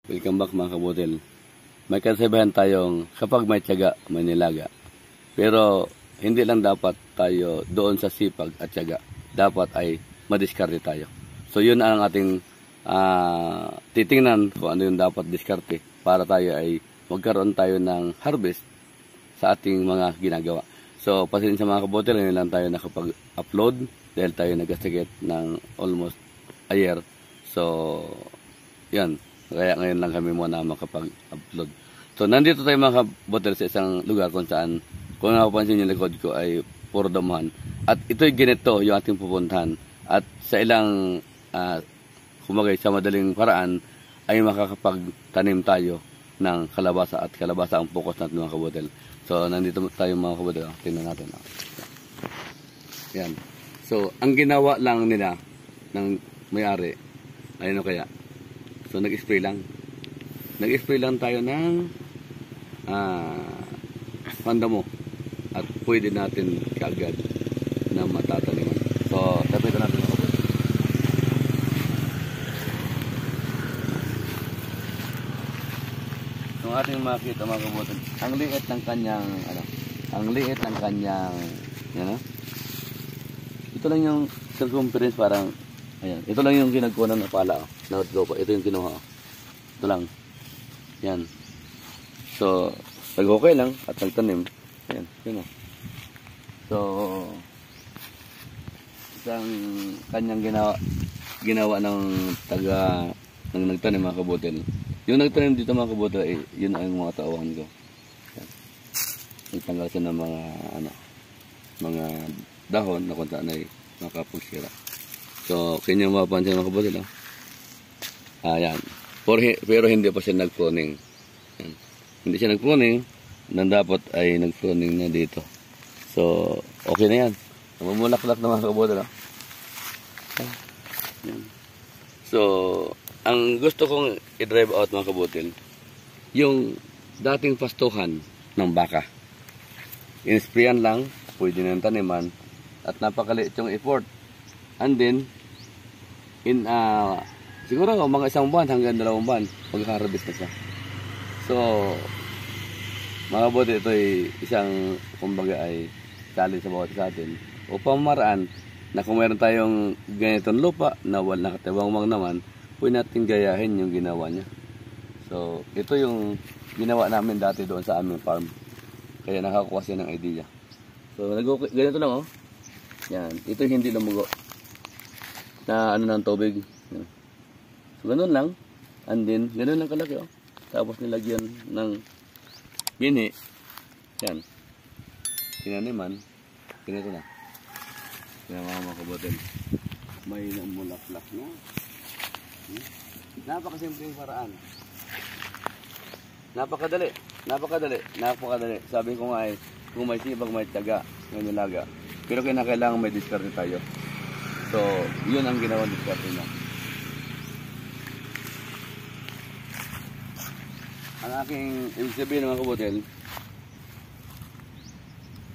Welcome back mga kabutil. May kasabihan tayong kapag may tiyaga, may nilaga. Pero hindi lang dapat tayo doon sa sipag at tiyaga. Dapat ay madiskarte tayo. So yun ang ating titingnan kung ano yung dapat diskarte para tayo ay magkaroon tayo ng harvest sa ating mga ginagawa. So pasensya mga kabutil, ngayon lang tayo nakapag-upload dahil tayo nag-gastigate ng almost a year. So yan. Kaya ngayon lang kami muna makapag-upload. So, nandito tayo mga kabutil sa isang lugar kung saan, kung napapansin yung likod ko ay puro damuhan. At ito'y ganito yung ating pupuntahan. At sa ilang, kumagay sa madaling paraan, ay makakapagtanim tayo ng kalabasa. At kalabasa ang focus natin mga kabutil. So, nandito tayo mga kabutil. Tingnan natin. Yan. So, ang ginawa lang nila ng may-ari, ay ano kaya? So, nag-spray lang. Nag-spray lang tayo ng pandamo. At pwede natin kaagad na matataniman. So, tapitan natin ako. So, ating makita mga kabutin. Ang liit ng kanyang, ito lang yung circumference parang, ayan. Ito lang yung ginagawa ng pala. Ito yung kinuha. Ito lang. Yan. So, nag-okay lang at nagtanim. Ayan. Yun o. So, isang kanyang ginawa ng ng nagtanim mga kabutil. Yung nagtanim dito mga kabutil, yun ang mga tauhan ko. Yan. Nagtanggal siya ng mga dahon na kung saan ay makapagsira. So, kanyang mapapansin mga kabutil. Ayan. Pero hindi pa siya nag-pruning. Hindi siya nag-pruning. Nang dapat ay nag-pruning na dito. So, okay na yan. Mamulaklak na mga kabutil. So, ang gusto kong i-drive out mga kabutil, yung dating pastuhan ng baka. In-sprayan lang, pwede na yung taniman, at napakaliit yung effort. And then, siguro mga 1 buwan hanggang 2 buwan mag-harvest na siya. So mga kabutil, ito ay isang kumbaga ay challenge sa bawat sa atin upang maraan na kung mayroon tayong ganitong lupa na wala nakatibangwang naman, pwede natin gayahin yung ginawa niya. So ito yung ginawa namin dati doon sa aming farm, kaya nakakuha siya ng idea. So ganito lang yan, ito hindi lumugo na ng tubig. So, ganun lang. And then, ganun lang kalaki. Tapos nilagyan ng bini. Yan. Tinaniman. Ganito na. Kaya mga kabutil, may namulaklak na. Napakasimpleng paraan. Napakadali. Sabi ko nga ay, kung may sibag, may tiyaga, may nilaga. Pero kailangan may diskarte tayo. So, yun ang ginawang diskarte niya. Ang aking ibig sabihin mga kabutil,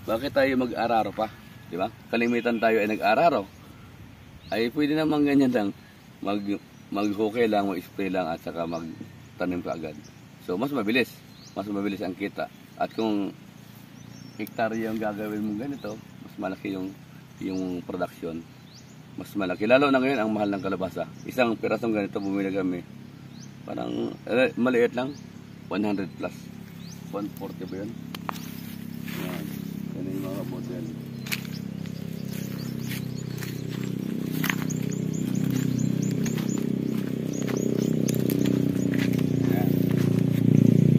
bakit tayo mag-araro pa? Diba? Kalimitan tayo ay nag-araro. Ay pwede naman ganyan lang. Mag-hukay lang, mag-spray lang at saka mag-tanim ka agad. So mas mabilis. Mas mabilis ang kita. At kung hektarya yung gagawin mo ganito, mas malaki yung production. Mas malaki. Lalo na ngayon ang mahal ng kalabasa. Isang pirasong ganito bumili kami. Parang maliit lang. 100 plus. 140 ba yun? Yan. Yan yung mga kabutil. Yan.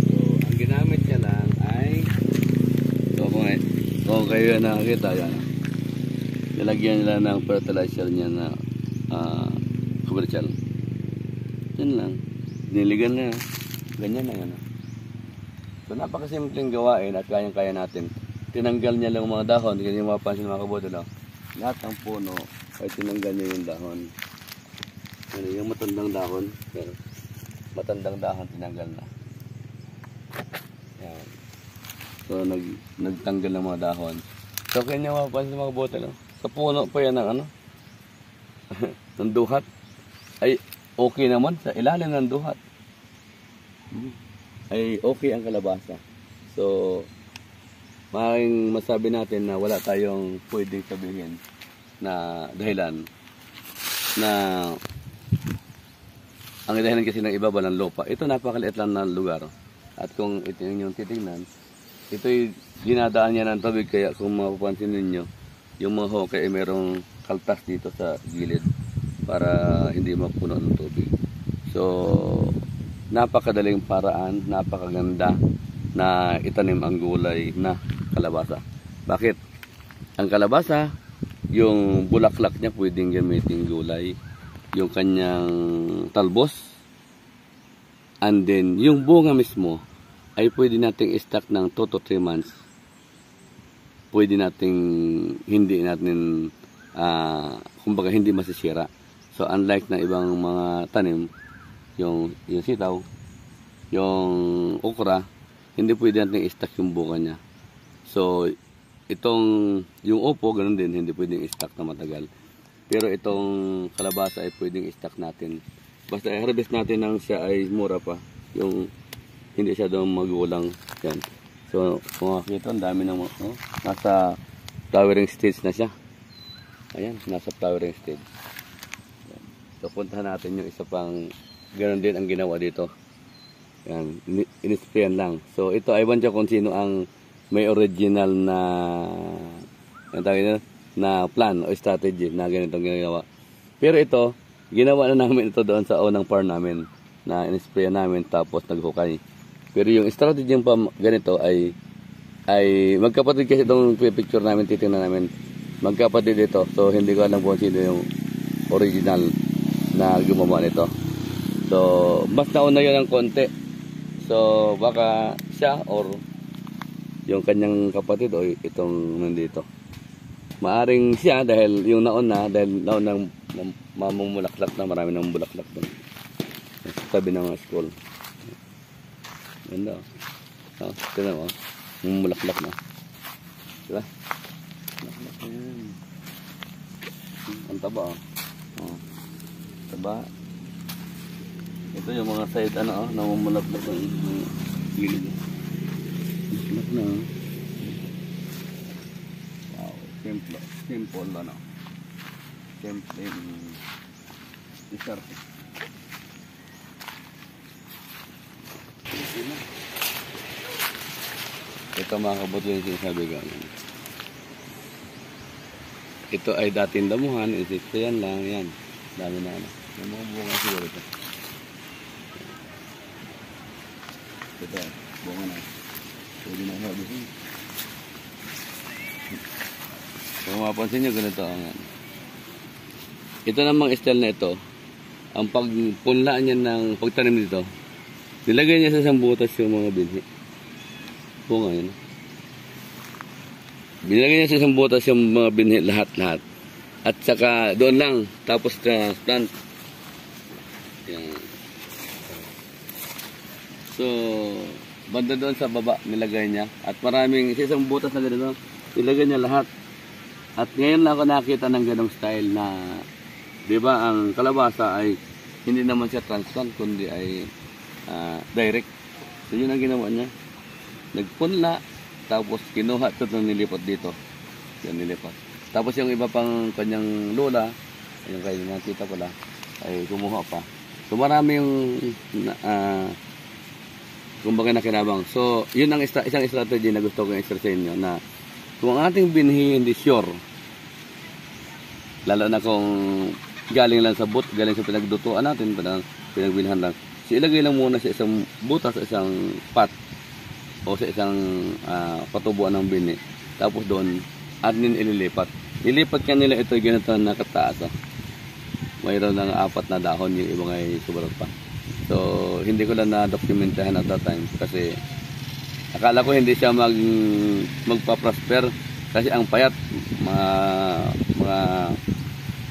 So, ang ginamit niya lang ay kung kayo nakakita yan. Nilagyan nila ng fertilizer niya na commercial. Yan lang. Niligan na. Ganyan na yan. So napakasimpleng gawain at kayang-kaya natin. Tinanggal niya lang mga dahon. Hindi nyo mapansin mga kabutil. Lahat ng puno ay tinanggal niya yung dahon. Ano, yung matandang dahon. Pero matandang dahon tinanggal na. Yan. So nagtanggal ng mga dahon. So kaya nyo mapansin mga kabutil. Sa puno pa yan ng ng duhat. Ay okay naman sa ilalim ng duhat. ay okay ang kalabasa. So, maaaring masabi natin na wala tayong pwedeng sabihin na dahilan na ang dahilan kasi ng ibaba ng lupa. Ito napakaliit lang ng lugar. At kung ito yung titingnan, ito'y dinadaan niya ng tubig. Kaya kung mapapansin ninyo, yung mga hokay ay merong kaltas dito sa gilid para hindi mapuno ng tubig. So, napakadaling paraan, napakaganda na itanim ang gulay na kalabasa. Bakit? Ang kalabasa, yung bulaklak niya pwedeng gamitin gulay, yung kanyang talbos, and then yung bunga mismo ay pwede nating i-stock ng 2 to 3 months. Pwede nating kumbaga hindi masisira. So unlike na ibang mga tanim, yung sitaw, yung okra, hindi pwede natin i-stock yung bunga niya. So yung upo, ganun din, hindi pwedeng i-stock na matagal. Pero itong kalabasa ay pwedeng i-stock natin. Basta i-harvest natin nang siya ay mura pa. Yung hindi siya daw magulang. Yan. So kung makikita, ang dami ng nasa flowering stage na siya. Ayan, nasa flowering stage. Yan. So puntahan natin yung isa pang ganun din ang ginawa dito. Yan, in-sprayan lang. So ito, I want you kung sino ang may original na plan o strategy na ganitong ginagawa. Pero ito, ginawa na namin ito doon sa unang farm namin na in-spray namin tapos naghukay. Pero yung strategy pa ganito ay magkapatid kasi itong picture namin, titingnan namin. Magkapatid ito. So hindi ko alam kung sino yung original na gumawa nito. So mas nauna yun ng konti. So baka siya or yung kanyang kapatid o itong nandito. Maaring siya dahil yung nauna ng mamumulaklak na, marami ng bulaklak doon. Sabi ng mga school. Ganda. Tignan mo. Mamumulaklak na. Diba? Bulaklak na yan. Ang taba taba. Ito yung mga side namumulaklak ng gilid. Bulaklak na. Simple simple isarte. Ito mga kabuto yung sinasabi ko. Ito ay dating damuhan, ito yan lang, yan. Dami na may mga bunga siguro ito. Ito, bunga na. Pwede na harvestin. Kung mapapansin nyo, ganito ang ito namang style na ito, ang pagpunlaan niya ng pagtanim dito, nilagay niya sa isang butas yung mga binhi. Bunga yun. Binilagay niya sa isang butas yung mga binhi, lahat. At saka doon lang, tapos transplant. Yan. So, banda doon sa baba, nilagay niya. At maraming, sa isang butas na ganito, nilagay niya lahat. At ngayon lang ako nakita ng ganong style na, di ba, ang kalabasa ay hindi naman siya transplant, kundi ay direct. So yun ang ginawa niya. Nagpunla, tapos kinuha ito nang nilipat dito. Yan, nilipat. Tapos yung iba pang kanyang lola, yung kayo nakita pala, ay kumuha pa. So marami yung kumbaga nakinabang. So yun ang isang strategy na gusto ko i-share sa inyo, na kung ang ating binhi hindi sure, lalo na kung galing lang sa galing sa pinagdutuan natin, pinagbilhan lang, so ilagay lang muna sa isang butas, sa isang pot, o sa isang patubuan ng binhi. Tapos doon, admin ililipat. Ilipat ka nila ito, ganito nakataas. Mayroon ng 4 na dahon, yung ibang ay subarat pa. So, hindi ko lang na-documentahan at that time kasi akala ko hindi siya magpa-prosper kasi ang payat,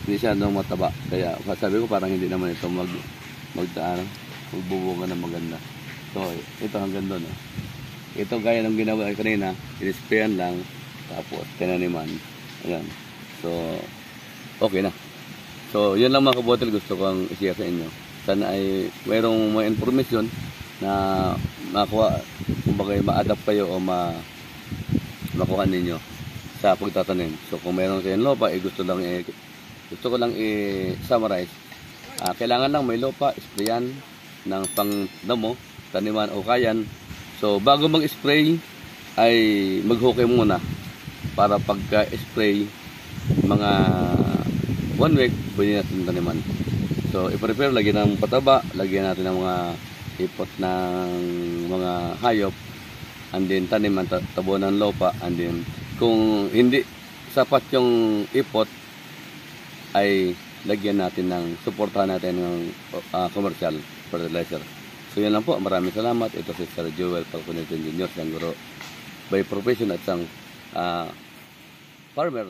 hindi siya mataba. Kaya sabi ko parang hindi naman ito magbubunga na maganda. So ito hanggang doon. Ito gaya ng ginawa kanina, inisprayan lang, tapos tinaniman. Ayan. So okay na. So yun lang mga kabotel gusto kong i-share sa inyo. Sana ay mayroong mga information na makuha, kumbaga ma-adapt kayo o makuha ninyo sa pagtatanim. So kung meron kayong lupa, gusto ko lang i-summarize. Kailangan lang may lupa, sprayan ng pangdamo, taniman o kayan. So bago mag-spray ay mag-hukay muna para pagka-spray mga 1 week pwede natin taniman. So i-prepare, lagyan ng pataba, lagyan natin ng mga ipot ng mga hayop, and then taniman, tabo ng lupa, and then kung hindi sapat yung ipot ay lagyan natin ng, suportahan natin ng commercial fertilizer. So yan lang po, maraming salamat. Ito si Sir Joel Falconet Engineer, isang guro by profession at isang farmer.